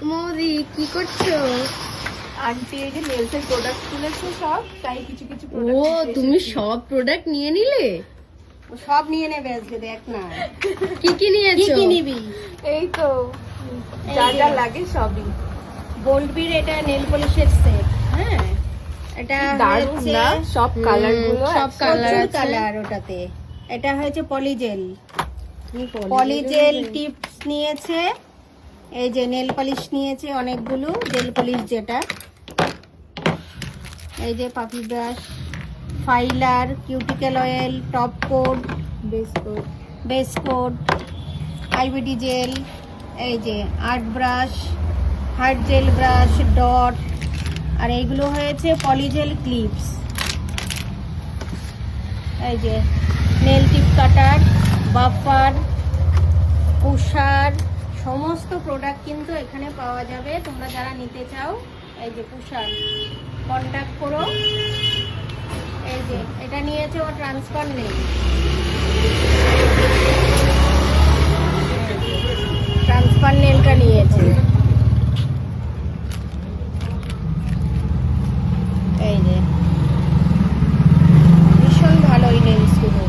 মোদি কি করছো? আন্টি এই যে নেলসের প্রোডাক্ট তুলেছে সব, তাই কিছু কিছু ও তুমি সব প্রোডাক্ট নিয়ে নিলে? সব নিয়ে নেবে আজকে, দেখ না কি কি কি নিয়েছো? কি নিবি। এই তো যা যা লাগে সবই। বোল্ডবির এটা নেল পলিশের সেট। হ্যাঁ, এটা দারুণ হচ্ছে না, সব কালার গুলো সব কালার আছে। কালার ওটাতে। এটা হয়েছে পলিজেল। তুমি পলিজেল টিপস নিয়েছে, এই যে নেল পলিশ নিয়েছে অনেকগুলো, জেল পলিশ যেটা, এই যে পাপি brush, filer, cuticle oil, top coat, base coat, IBD gel, এই যে art brush, hard gel brush, dot, আর এইগুলো হয়েছে পলিজেল ক্লিপস। এই যে নেল টিপ কাটার, বাফার, পুষার, সমস্ত প্রোডাক্ট কিন্তু এখানে পাওয়া যাবে। তোমরা যারা নিতে চাও, এই যে পুষার, কন্ট্যাক্ট করো। এই যে এটা নিয়েছে ও ট্রান্সফার নেল, ট্রান্সফার নেলটা নিয়েছে। এই যে ভীষণ ভালো এই নেলসগুলো।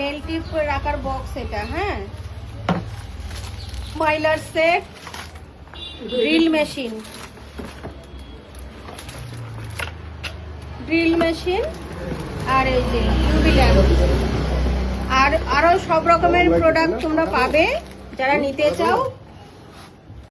নেল টিপ রাখার বক্স এটা। হ্যাঁ, স্মাইলার সেট, ড্রিল মেশিন, আর এই যে ইউভি ল্যাম্প, আর আরো সব রকমের প্রোডাক্ট তোমরা পাবে। যারা নিতে চাও